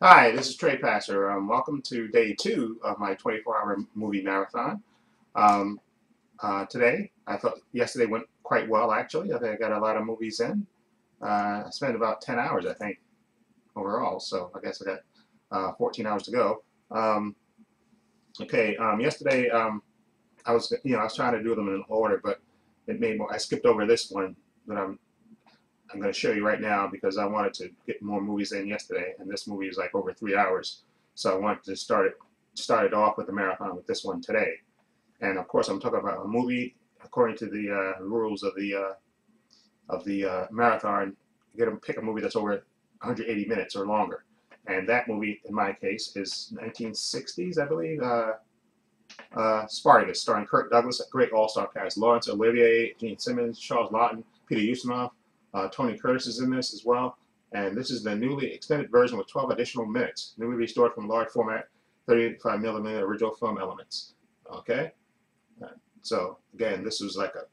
Hi, this is Trey Passer. Welcome to day 2 of my 24-hour movie marathon. Um, Today, I thought yesterday went quite well, actually. I think I got a lot of movies in. I spent about 10 hours, I think, overall, so I guess I got 14 hours to go. Yesterday, I was trying to do them in order, but I skipped over this one that I'm going to show you right now because I wanted to get more movies in yesterday, and this movie is like over 3 hours. So I wanted to start it off with the marathon with this one today. And of course, I'm talking about a movie according to the rules of the marathon. You got to pick a movie that's over 180 minutes or longer. And that movie, in my case, is 1960s, I believe. Spartacus, starring Kirk Douglas, a great all-star cast. Laurence Olivier, Gene Simmons, Charles Lawton, Peter Ustinov, Tony Curtis is in this as well. And this is the newly extended version with 12 additional minutes, newly restored from large format 35 millimeter original film elements. Okay, so again, this was like a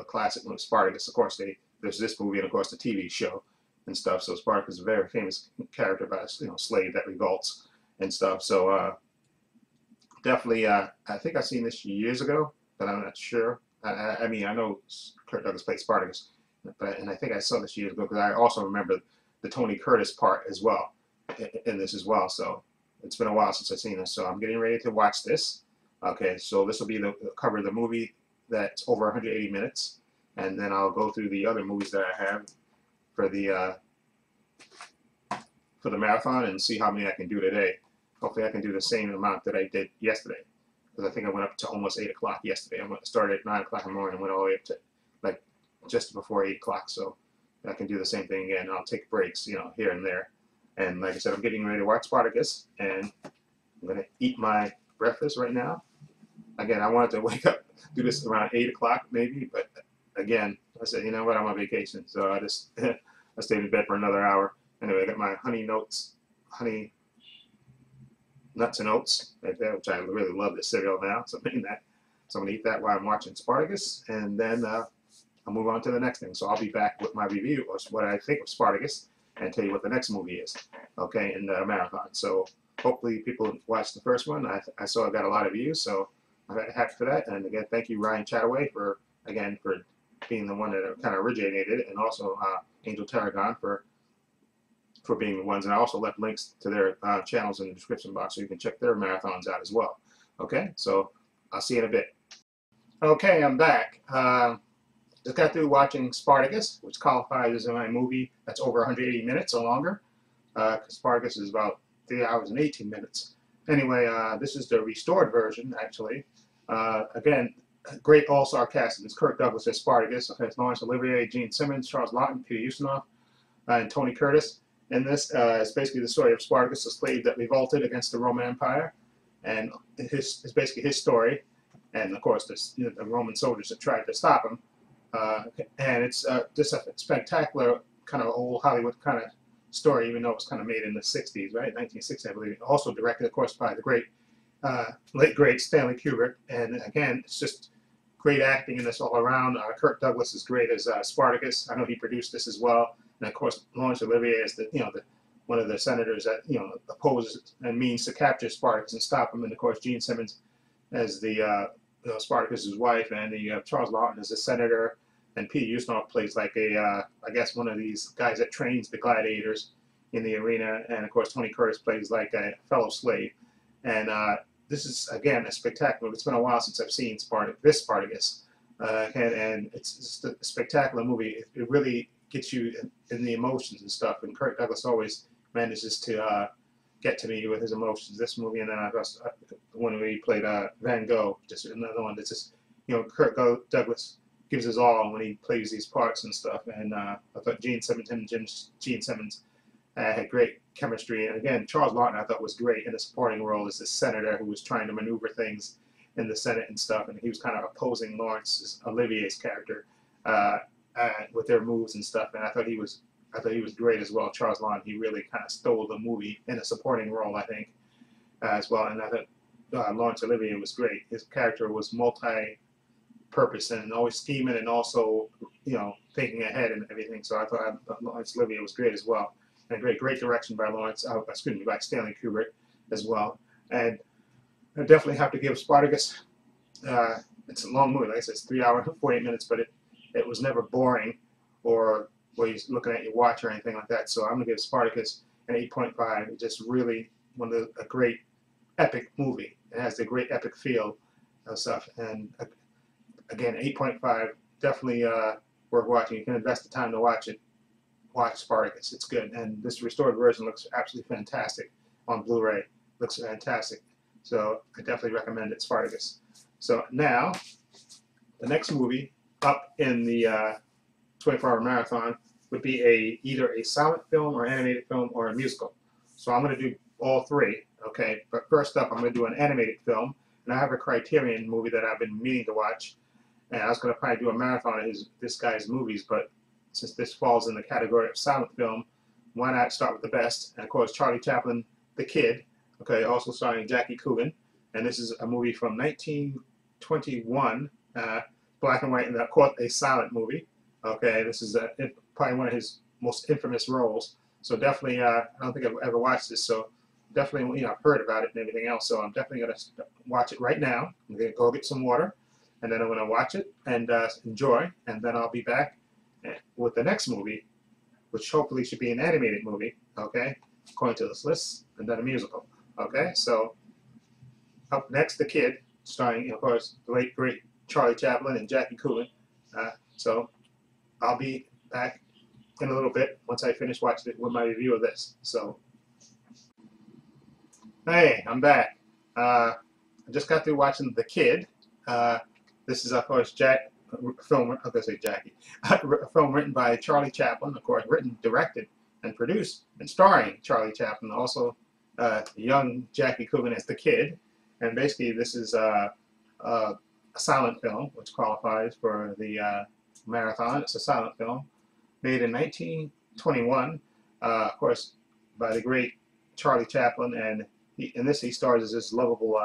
classic with Spartacus. Of course, there's this movie and of course the TV show and stuff. So Spartacus is a very famous character about a slave that revolts and stuff. So definitely, I think I've seen this years ago, but I'm not sure. I mean, I know Kirk Douglas played Spartacus, and I think I saw this years ago because I also remember the Tony Curtis part as well in this as well. So it's been a while since I've seen this, so I'm getting ready to watch this. Okay, so this will be the cover of the movie that's over 180 minutes, and then I'll go through the other movies that I have for the marathon and see how many I can do today. Hopefully I can do the same amount that I did yesterday, because I think I went up to almost 8 o'clock yesterday. I started at 9 o'clock in the morning and went all the way up to like just before 8 o'clock. So I can do the same thing again. I'll take breaks, here and there. And like I said, I'm getting ready to watch Spartacus, and I'm going to eat my breakfast right now. Again, I wanted to wake up, do this around 8 o'clock maybe, but again, I said, you know what, I'm on vacation. So I just I stayed in bed for another hour. Anyway, I got my honey nuts and oats right there, which I really love this cereal now. So I'm eating that. So I'm gonna eat that while I'm watching Spartacus, and then I'll move on to the next thing. So I'll be back with my review of what I think of Spartacus and tell you what the next movie is, okay, in the marathon. So hopefully people watched the first one. I saw I got a lot of views, so I'm happy for that. And again, thank you Ryan Chattaway for being the one that kind of originated it, and also Angel Tarragon for being the ones. And I also left links to their channels in the description box so you can check their marathons out as well. Okay, so I'll see you in a bit. Okay, I'm back. Just got through watching Spartacus, which qualifies as my movie that's over 180 minutes or longer. Spartacus is about 3 hours and 18 minutes. Anyway, this is the restored version, actually. Again, great all-star cast. It's Kirk Douglas as Spartacus. Okay, it's Laurence Olivier, Gene Simmons, Charles Lawton, Peter Ustinov, and Tony Curtis. And this is basically the story of Spartacus, a slave that revolted against the Roman Empire, and it's basically his story. And of course, the Roman soldiers that tried to stop him. And it's just a spectacular kind of old Hollywood kind of story, even though it was kind of made in the 60s, right? 1960, I believe. Also directed, of course, by the late great Stanley Kubrick. And again, it's just great acting in this all around. Kirk Douglas is great as Spartacus. I know he produced this as well. And of course, Laurence Olivier is one of the senators that opposes and means to capture Spartacus and stop him. And of course, Gene Simmons as the Spartacus's wife, and then you have Charles Lawton as a senator, and Peter Ustinov plays like I guess one of these guys that trains the gladiators in the arena, and of course Tony Curtis plays like a fellow slave. And this is again a spectacular. It's been a while since I've seen this Spartacus, and it's just a spectacular movie. It really gets you in the emotions and stuff. And Kirk Douglas always manages to get to me with his emotions. This movie, and then the one where he played Van Gogh, just another one that's just Kirk Douglas gives his all when he plays these parts and stuff. And I thought Gene Simmons had great chemistry. And again, Charles Lawton I thought was great in a supporting role as the senator who was trying to maneuver things in the Senate and stuff. And he was kind of opposing Laurence Olivier's character with their moves and stuff. And I thought he was great as well. Charles Lawton, he really kind of stole the movie in a supporting role, I think, as well. And I thought Laurence Olivier was great. His character was multi-purpose and always scheming and also, thinking ahead and everything. So I thought Laurence Olivier was great as well. and great direction by by Stanley Kubrick as well. And I definitely have to give Spartacus. It's a long movie, like I said, it's 3 hours and 48 minutes, but it was never boring or where you're looking at your watch or anything like that. So I'm gonna give Spartacus an 8.5. It's just really a great epic movie. It has a great epic feel and stuff. And again, 8.5, definitely worth watching. You can invest the time to watch it. Watch Spartacus. It's good. And this restored version looks absolutely fantastic on Blu-ray. Looks fantastic. So I definitely recommend it, Spartacus. So now, the next movie up in the 24-hour marathon would be either a silent film or animated film or a musical. So I'm going to do all three, okay? But first up, I'm going to do an animated film. And I have a Criterion movie that I've been meaning to watch. And I was going to probably do a marathon of this guy's movies, but since this falls in the category of silent film, why not start with the best? And of course, Charlie Chaplin, The Kid, okay, also starring Jackie Coogan. And this is a movie from 1921, black and white, and of course a silent movie. Okay, this is probably one of his most infamous roles. So definitely, I don't think I've ever watched this. So definitely, I've heard about it and everything else. So I'm definitely gonna watch it right now. I'm gonna go get some water, and then I'm gonna watch it and enjoy. And then I'll be back with the next movie, which hopefully should be an animated movie. Okay, according to this list, and then a musical. Okay, so up next, The Kid, starring, of course, the late great Charlie Chaplin and Jackie Coogan. So I'll be back in a little bit once I finish watching it with my review of this. So, hey, I'm back. I just got through watching The Kid. This is, of course, a film written by Charlie Chaplin, of course, written, directed, and produced, and starring Charlie Chaplin, also young Jackie Coogan as the Kid. And basically, this is a silent film, which qualifies for the marathon. It's a silent film made in 1921, of course, by the great Charlie Chaplin. And in this, he stars as this lovable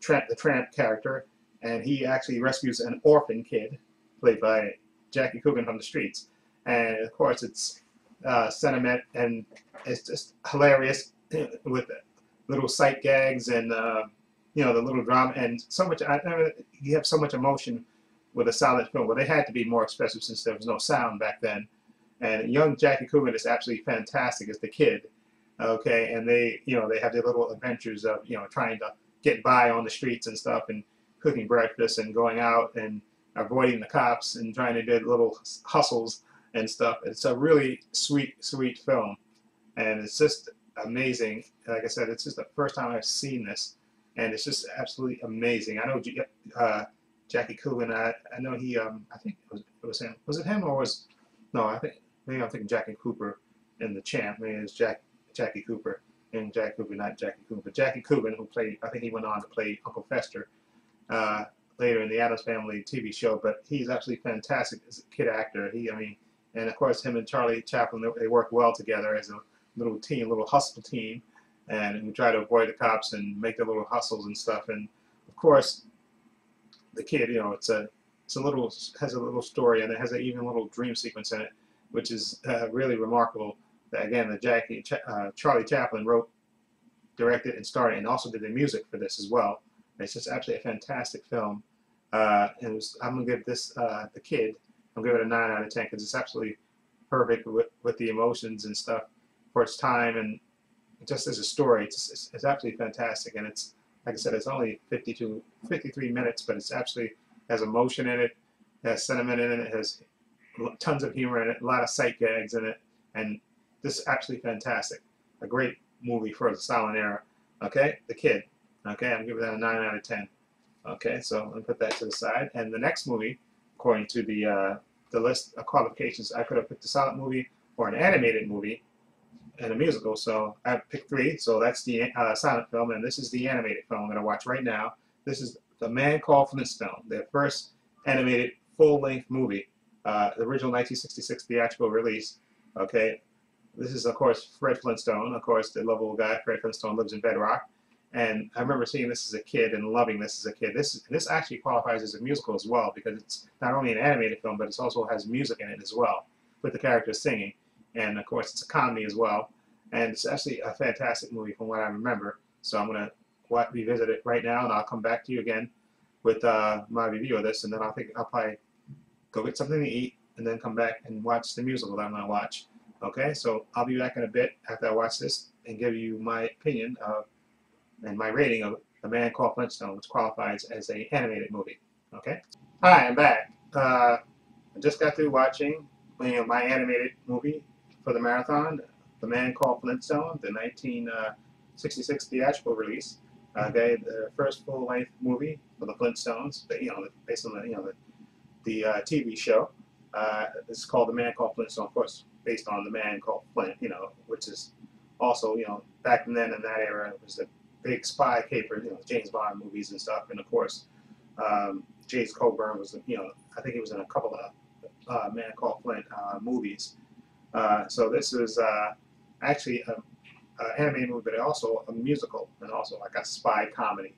the tramp character, and he actually rescues an orphan kid, played by Jackie Coogan, from the streets. And of course, it's sentiment, and it's just hilarious with little sight gags and the little drama, and so much. You have so much emotion with a silent film. Well, they had to be more expressive since there was no sound back then. And young Jackie Coogan is absolutely fantastic as the Kid. Okay, and they have their little adventures of trying to get by on the streets and stuff, and cooking breakfast and going out and avoiding the cops and trying to do little hustles and stuff. It's a really sweet film, and it's just amazing. Like I said, it's just the first time I've seen this, and it's just absolutely amazing. I know Jackie Coogan. I know he. I think it was him. Was it him or was? No, I think maybe I'm thinking Jackie Cooper in The Champ. Maybe it's Jackie Cooper and Jackie Cooper, not Jackie Coogan, but Jackie Coogan, who played. I think he went on to play Uncle Fester later in the Addams Family TV show. But he's absolutely fantastic as a kid actor. And of course, him and Charlie Chaplin, they work well together as a little team, little hustle team, and we try to avoid the cops and make their little hustles and stuff. And of course, the Kid, has a little story, and it has even a little dream sequence in it, which is really remarkable. That again, Charlie Chaplin wrote, directed, and starred, and also did the music for this as well. And it's just absolutely a fantastic film. I'm gonna give this The Kid. I'm gonna give it a 9 out of 10 because it's absolutely perfect with the emotions and stuff for its time, and just as a story, it's absolutely fantastic. And it's, like I said, it's only 53 minutes, but it's absolutely has emotion in it, has sentiment in it, it has tons of humor in it, a lot of sight gags in it, and this is absolutely fantastic. A great movie for the silent era. Okay, The Kid. Okay, I'm giving that a 9 out of 10. Okay, so I'm gonna put that to the side. And the next movie, according to the list of qualifications, I could have picked a silent movie or an animated movie and a musical. So I picked 3. So that's the silent film, and this is the animated film I'm going to watch right now. This is The Man Called Flintstone, their first animated full-length movie, the original 1966 theatrical release. Okay, this is of course Fred Flintstone. Of course, the lovable guy Fred Flintstone lives in Bedrock, and I remember seeing this as a kid and loving this as a kid. This actually qualifies as a musical as well because it's not only an animated film, but it also has music in it as well with the characters singing. and of course it's a comedy as well, and it's actually a fantastic movie from what I remember. So I'm gonna revisit it right now, and I'll come back to you again with my review of this, and then I'll probably go get something to eat, and then come back and watch the musical that I'm gonna watch. Okay, so I'll be back in a bit after I watch this and give you my opinion and my rating of A Man Called Flintstone, which qualifies as an animated movie. Okay. Hi, I'm back. I just got through watching my animated movie for the marathon, The Man Called Flintstone, the 1966 theatrical release. Okay, the first full-length movie for the Flintstones, based on the TV show. It's called The Man Called Flintstone, of course, based on The Man Called Flint, which is also, back then in that era, it was a big spy caper, James Bond movies and stuff, and of course, James Coburn was, I think he was in a couple of Man Called Flint movies. So this is actually an animated movie, but also a musical, and also like a spy comedy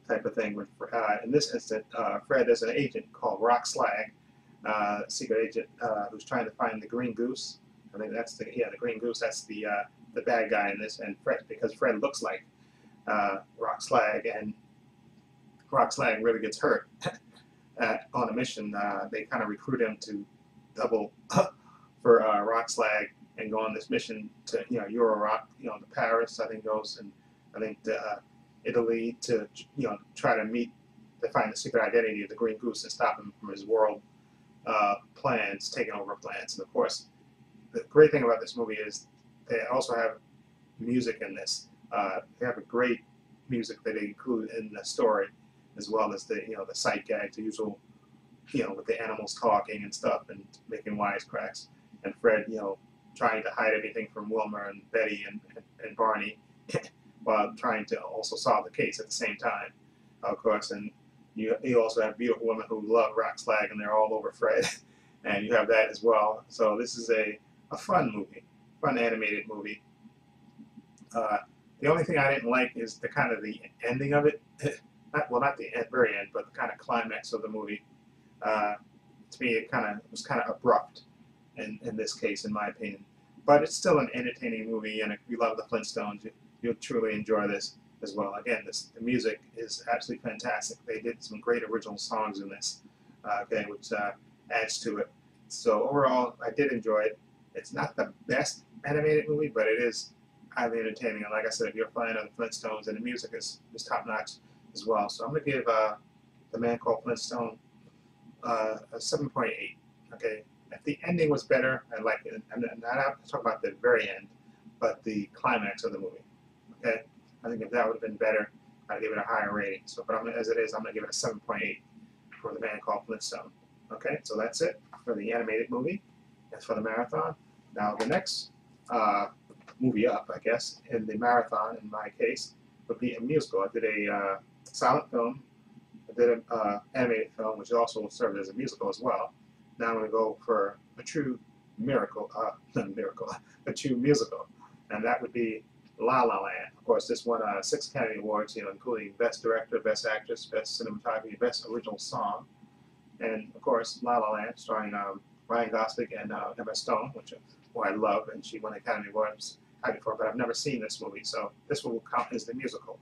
type of thing. With in this instant, Fred is an agent called Rock Slag, secret agent who's trying to find the Green Goose. I think that's the Green Goose. That's the bad guy in this, and Fred, because Fred looks like Rock Slag, and Rock Slag really gets hurt on a mission. They kind of recruit him to double for Rock Slag and go on this mission to Euro Rock, to Paris. I think goes, and I think to Italy to try to find the secret identity of the Green Goose and stop him from his world plans, taking over plans. And of course, the great thing about this movie is they also have music in this. They have a great music that they include in the story, as well as the the sight gags, the usual with the animals talking and stuff and making wisecracks, and Fred trying to hide everything from Wilmer and Betty and Barney while trying to also solve the case at the same time, of course. And you also have beautiful women who love Rock Slag, and they're all over Fred, and you have that as well. So this is a fun movie, fun animated movie. The only thing I didn't like is the ending of it. Not the very end, but the kind of climax of the movie. To me, it was kind of abrupt in this case, in my opinion. But it's still an entertaining movie, and if you love the Flintstones, you'll truly enjoy this as well. Again, the music is absolutely fantastic. They did some great original songs in this, which adds to it. So overall, I did enjoy it. It's not the best animated movie, but it is highly entertaining. And like I said, if you're a fan of the Flintstones, and the music is top-notch as well. So I'm going to give The Man Called Flintstone a 7.8. Okay, if the ending was better, I like it. I'm not talking about the very end, but the climax of the movie. Okay, I think if that would have been better, I'd give it a higher rating. So, but as it is, I'm going to give it a 7.8 for The Man Called Flintstone. Okay, so that's it for the animated movie. That's for the marathon. Now the next movie up, I guess, in the marathon, in my case, would be a musical. I did a silent film. I did an animated film, which also served as a musical as well. Now I'm going to go for a true a true musical, and that would be La La Land. Of course, this won 6 Academy Awards, including Best Director, Best Actress, Best Cinematography, Best Original Song, and of course La La Land, starring Ryan Gosling and Emma Stone, who I love, and she won the Academy Awards before, but I've never seen this movie, so this will count as the musical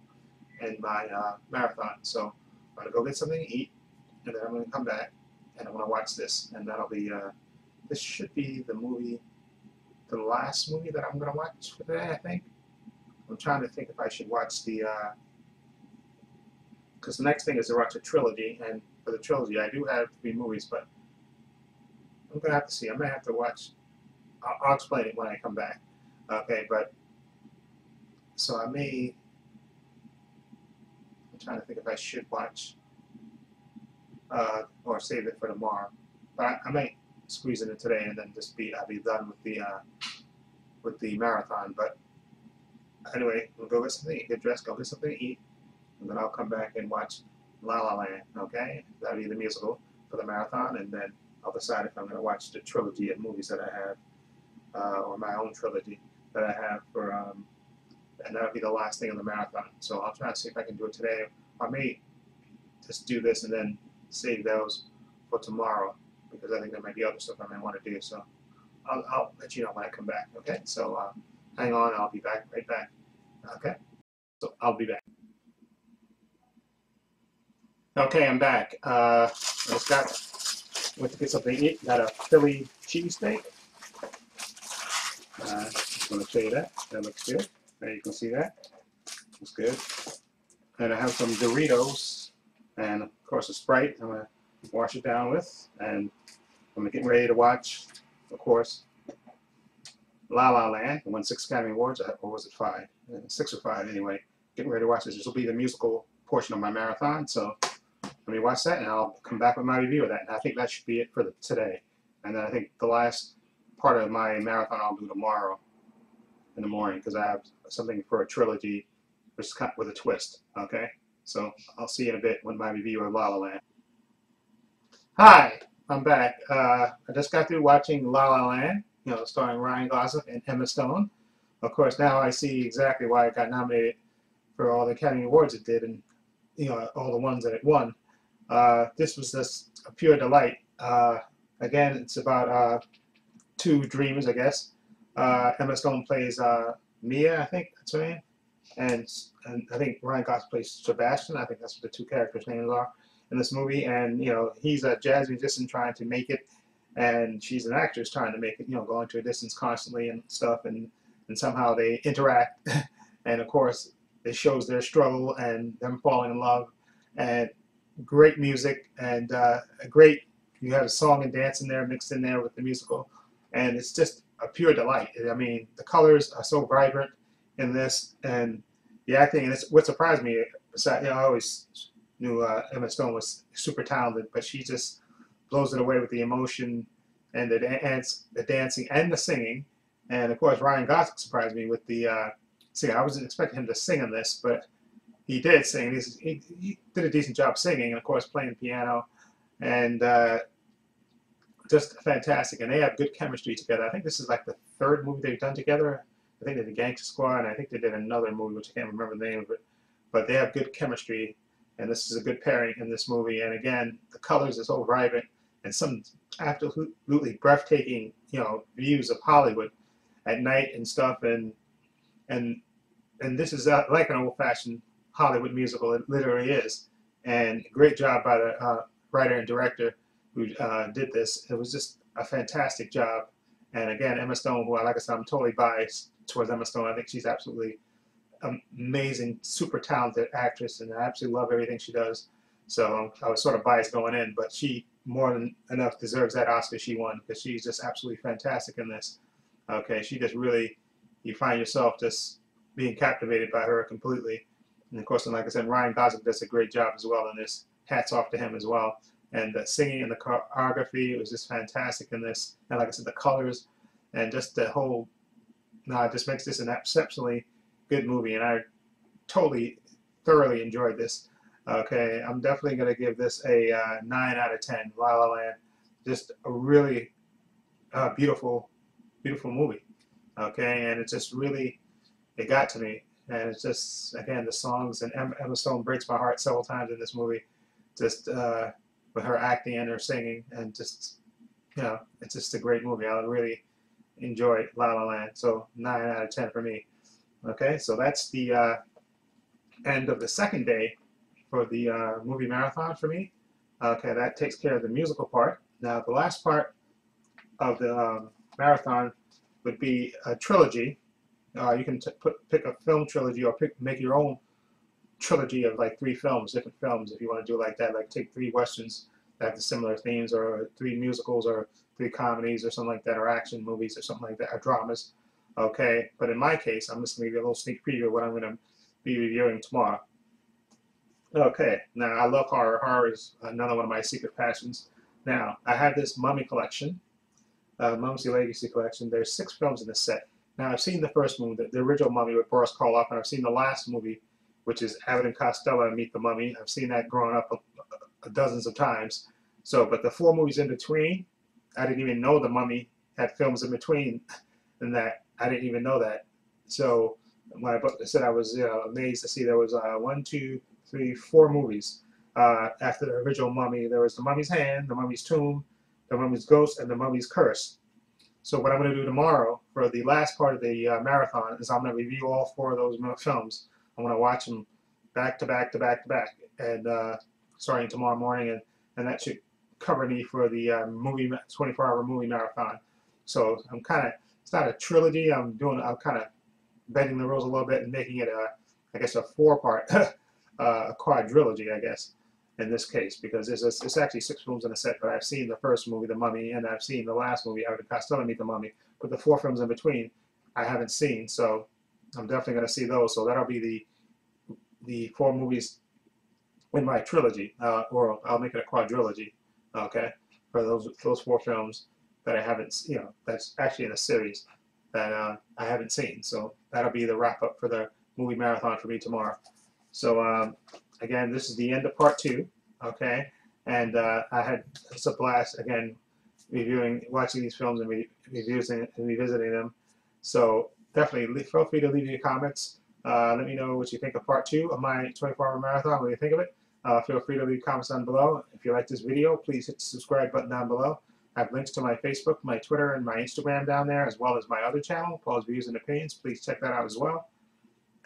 in my marathon. So I'm going to go get something to eat, and then I'm going to come back, and I'm going to watch this, and that'll be, this should be the last movie that I'm going to watch for today, I think. I'm trying to think if I should watch because the next thing is to watch a trilogy, and for the trilogy I do have 3 movies, but I'm going to have to see. I may have to watch, I'll explain it when I come back. Okay, but, so I'm trying to think if I should watch or save it for tomorrow. But I might squeeze it in today, and then I'll be done with the marathon. But anyway, we'll go get something to eat, get dressed, go get something to eat, and then I'll come back and watch La La Land. Okay, that'll be the musical for the marathon, and then I'll decide if I'm going to watch the trilogy of movies that I have, or my own trilogy that I have for, and that'll be the last thing in the marathon. So I'll try to see if I can do it today. I may just do this and then save those for tomorrow, because I think there might be other stuff I may want to do. So I'll let you know when I come back. Okay, so hang on, I'll be back right back. Okay, so I'll be back. Okay, I'm back. I just went to get something to eat. Got a Philly cheesesteak. Just want to show you that. That looks good. There you can see that. Looks good. And I have some Doritos and of course a Sprite. I'm gonna wash it down with, and I'm getting ready to watch, of course, La La Land. It won 6 Academy Awards, or was it 5? 6 or 5 anyway. Getting ready to watch this. This will be the musical portion of my marathon. So let me watch that, and I'll come back with my review of that. And I think that should be it for today. And then I think the last part of my marathon I'll do tomorrow in the morning, because I have something for a trilogy with a twist. Okay, so I'll see you in a bit with my review of La La Land. Hi, I'm back. I just got through watching La La Land, starring Ryan Gosling and Emma Stone. Of course, now I see exactly why it got nominated for all the Academy Awards it did, and all the ones that it won. This was just a pure delight. Again, it's about 2 dreamers, I guess. Emma Stone plays Mia, I think that's her name, and I think Ryan Gosling plays Sebastian. I think that's what the 2 characters' names are in this movie. And he's a jazz musician trying to make it, and she's an actress trying to make it. Going to a distance constantly and stuff, and somehow they interact, and of course it shows their struggle and them falling in love, and great music, and you have a song and dance in there mixed in there with the musical, and it's just a pure delight. I mean, the colors are so vibrant in this, and the acting. And it's what surprised me. I always knew Emma Stone was super talented, but she just blows it away with the emotion and the dancing and the singing. And of course, Ryan Gosling surprised me with the singing. I wasn't expecting him to sing in this, but he did sing. He did a decent job singing, and of course playing the piano, and just fantastic. And they have good chemistry together. I think this is like the 3rd movie they've done together. I think they did Gangster Squad, and I think they did another movie which I can't remember the name of it. But they have good chemistry, and this is a good pairing in this movie. And again, the colors are so vibrant, and some absolutely breathtaking, views of Hollywood at night and stuff. And this is like an old-fashioned Hollywood musical. It literally is. And great job by the writer and director who did this. It was just a fantastic job. And again, Emma Stone, who, like I said, I'm totally biased towards Emma Stone. I think she's absolutely amazing, super talented actress, and I absolutely love everything she does. So I was sort of biased going in, but she more than enough deserves that Oscar she won, because she's just absolutely fantastic in this. Okay, she just really, you find yourself just being captivated by her completely. And of course, and like I said, Ryan Gosling does a great job as well in this. Hats off to him as well. And the singing and the choreography, it was just fantastic in this. And like I said, the colors and just the whole, it just makes this an exceptionally good movie. And I thoroughly enjoyed this. Okay, I'm definitely going to give this a 9 out of 10. La La Land, just a really beautiful movie. Okay, and it just really, it got to me. And it's just, again, the songs, and Emma Stone breaks my heart several times in this movie, just with her acting and her singing, and just, it's just a great movie. I really enjoyed La La Land, so 9 out of 10 for me. Okay, so that's the end of the 2nd day for the movie marathon for me. Okay, that takes care of the musical part. Now, the last part of the marathon would be a trilogy. You can pick a film trilogy, or make your own trilogy of like 3 films, different films, if you want to do it like that. Like take 3 westerns that have the similar themes, or 3 musicals, or 3 comedies, or something like that, or action movies, or something like that, or dramas. Okay, but in my case, I'm just going to give you a little sneak preview of what I'm going to be reviewing tomorrow. Okay, now I love horror. Horror is another one of my secret passions. Now, I have this Mummy collection, Mummy Legacy collection. There's 6 films in this set. Now, I've seen the first movie, the original Mummy with Boris Karloff, and I've seen the last movie, which is Abbott and Costello Meet the Mummy. I've seen that growing up dozens of times. So, but the 4 movies in between, I didn't even know the Mummy had films in between, and that I didn't even know that. So, when I said, I was amazed to see there was 1, 2, 3, 4 movies after the original Mummy. There was the Mummy's Hand, the Mummy's Tomb, the Mummy's Ghost, and the Mummy's Curse. So what I'm going to do tomorrow for the last part of the marathon is I'm going to review all 4 of those films. I'm going to watch them back to back to back to back, and starting tomorrow morning, and that should cover me for the 24-hour movie marathon. So I'm kind of, it's not a trilogy. I'm kind of bending the rules a little bit and making it I guess a 4-part a quadrilogy, I guess, in this case, because it's actually 6 films in a set. But I've seen the first movie, The Mummy, and I've seen the last movie, I still haven't meet The Mummy, but the 4 films in between I haven't seen. So I'm definitely going to see those. So that'll be the 4 movies in my trilogy, or I'll make it a quadrilogy, okay, for those 4 films that I haven't, that's actually in a series that I haven't seen. So that'll be the wrap up for the movie marathon for me tomorrow. So again, this is the end of part 2, okay, and I had a blast again watching these films and revisiting them. So definitely feel free to leave your comments. Let me know what you think of part 2 of my 24-hour marathon. What do you think of it? Feel free to leave comments down below. If you like this video, please hit the subscribe button down below. I have links to my Facebook, my Twitter, and my Instagram down there, as well as my other channel, Paul's Views and Opinions. Please check that out as well.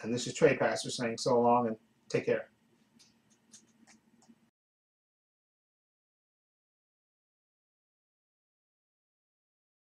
And this is Trade Pastor saying so long and take care.